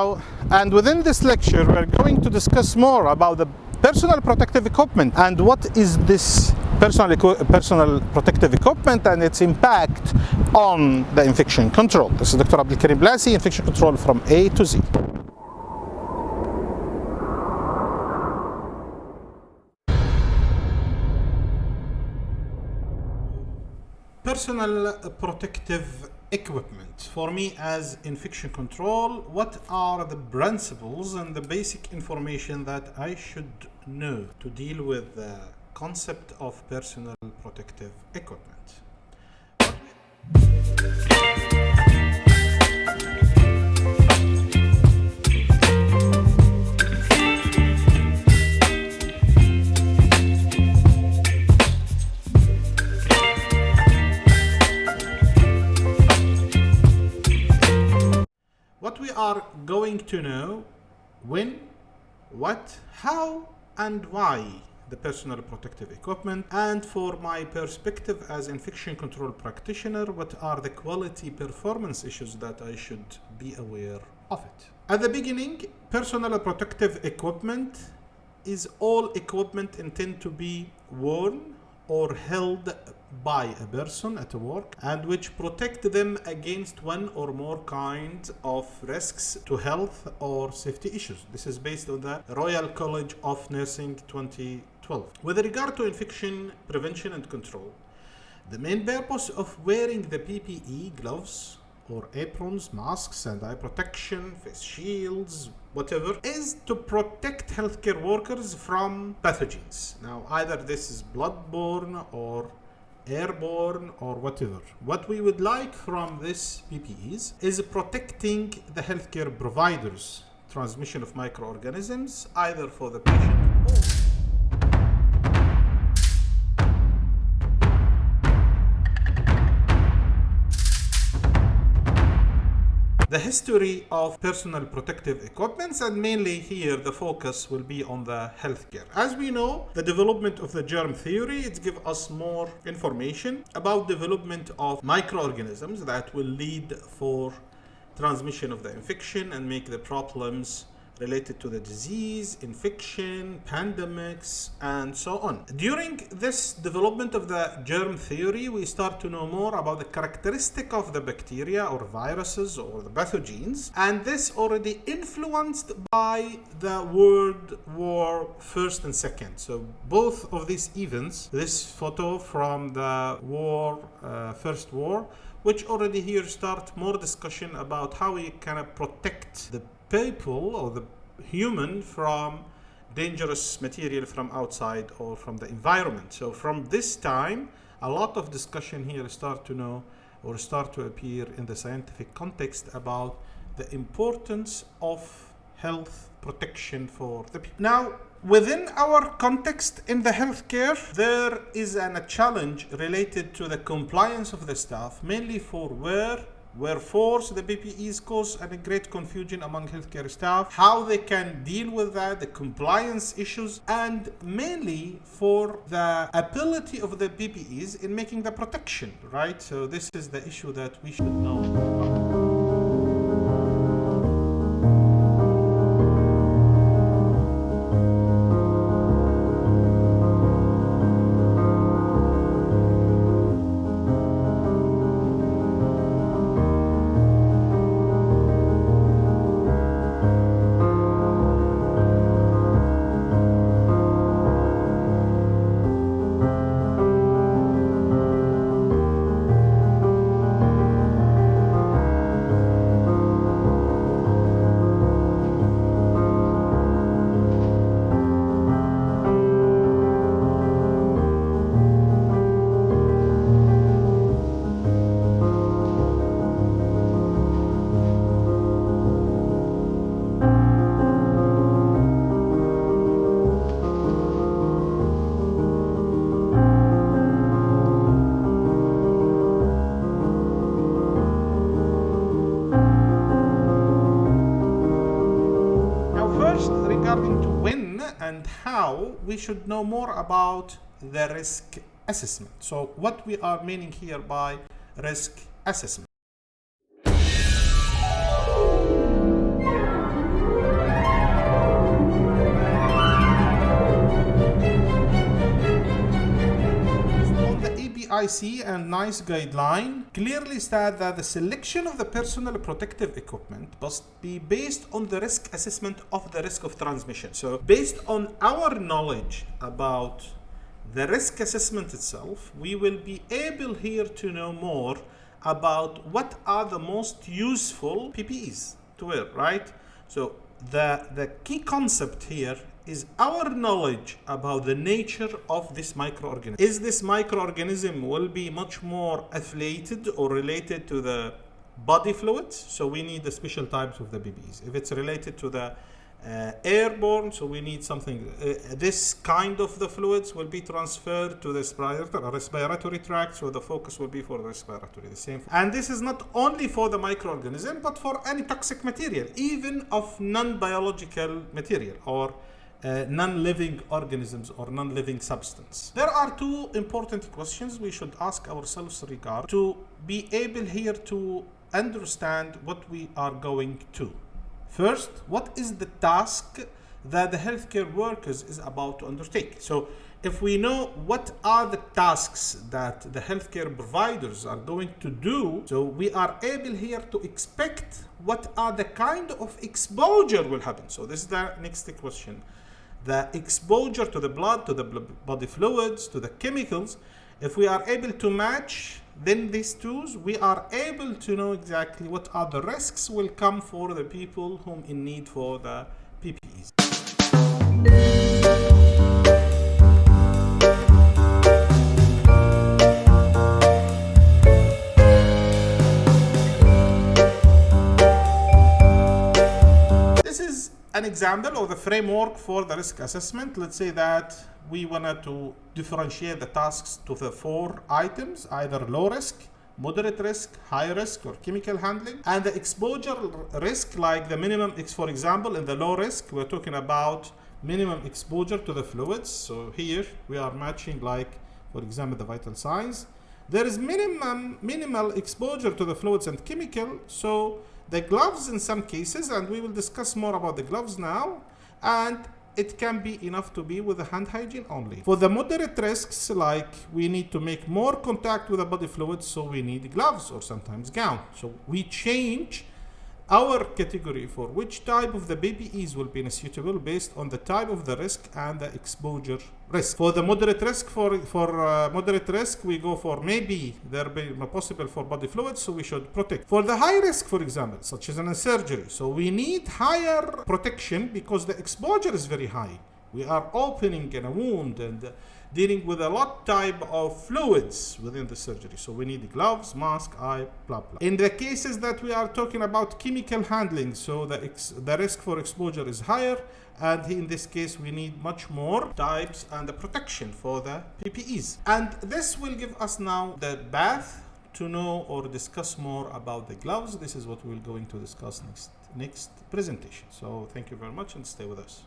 And within this lecture, we're going to discuss more about the personal protective equipment and what is this personal protective equipment and its impact on the infection control. This is Dr. Abdelkarim Blassi, infection control from A to Z. Personal protective equipment. For me as infection control, what are the principles and the basic information that I should know to deal with the concept of personal protective equipment? What we are going to know: when, what, how, and why the personal protective equipment. And for my perspective as infection control practitioner, what are the quality performance issues that I should be aware of it. At the beginning, personal protective equipment is all equipment intended to be worn or held by a person at work and which protect them against one or more kinds of risks to health or safety issues. This is based on the Royal College of Nursing 2012. With regard to infection prevention and control, the main purpose of wearing the PPE, gloves or aprons, masks and eye protection, face shields, whatever, is to protect healthcare workers from pathogens. Now, either this is bloodborne or airborne or whatever. What we would like from this PPEs is protecting the healthcare providers' transmission of microorganisms, either for the patient or the history of personal protective equipments, and mainly here the focus will be on the healthcare. As we know, the development of the germ theory, it gives us more information about development of microorganisms that will lead for transmission of the infection and make the problems related to the disease, infection, pandemics, and so on. During this development of the germ theory, we start to know more about the characteristic of the bacteria or viruses or the pathogens, and this already influenced by the World War First and Second. So both of these events, this photo from the First War, which already here start more discussion about how we can protect the people or the human from dangerous material from outside or from the environment. So from this time, a lot of discussion here start to appear in the scientific context about the importance of health protection for the people. Now, within our context in the healthcare, there is a challenge related to the compliance of the staff, mainly for wherefore the PPEs cause a great confusion among healthcare staff, how they can deal with that, the compliance issues, and mainly for the ability of the PPEs in making the protection, right? So this is the issue that we should know. and how, we should know more about the risk assessment. So what we are meaning here by risk assessment. IC and NICE guideline clearly state that the selection of the personal protective equipment must be based on the risk assessment of the risk of transmission. So based on our knowledge about the risk assessment itself, we will be able here to know more about what are the most useful PPEs to wear, right? So the key concept here is our knowledge about the nature of this microorganism. Is this microorganism will be much more affiliated or related to the body fluids? So we need the special types of the PPEs. If it's related to the airborne, so we need something, this kind of the fluids will be transferred to the respiratory tract, so the focus will be for the respiratory, the same. And this is not only for the microorganism, but for any toxic material, even of non-biological material or non-living organisms or non-living substance. There are two important questions we should ask ourselves regard to be able here to understand what we are going to. First, what is the task that the healthcare workers is about to undertake? So if we know what are the tasks that the healthcare providers are going to do, so we are able here to expect what are the kind of exposure will happen. So this is the next question. The exposure to the blood, to the body fluids, to the chemicals, if we are able to match then these tools, we are able to know exactly what are the risks will come for the people whom in need for the PPEs. This is an example of the framework for the risk assessment. Let's say that we wanted to differentiate the tasks to the 4 items, either low risk, moderate risk, high risk, or chemical handling. And the exposure risk, like the minimum, for example, in the low risk, we're talking about minimum exposure to the fluids. So here we are matching, like, for example, the vital signs. There is minimal exposure to the fluids and chemical. So the gloves in some cases, and we will discuss more about the gloves now, and it can be enough to be with the hand hygiene only. For the moderate risks, like we need to make more contact with the body fluids, so we need gloves or sometimes gown. So we change our category for which type of the PPEs will be suitable based on the type of the risk and the exposure risk. For the moderate risk, moderate risk, we go for maybe there be possible for body fluids, so we should protect. For the high risk, for example, such as in a surgery, so we need higher protection because the exposure is very high. We are opening in a wound and dealing with a lot type of fluids within the surgery. So we need gloves, mask, eye, blah, blah. In the cases that we are talking about chemical handling, so the risk for exposure is higher. And in this case, we need much more types and the protection for the PPEs. And this will give us now the path to know or discuss more about the gloves. This is what we're going to discuss next presentation. So thank you very much and stay with us.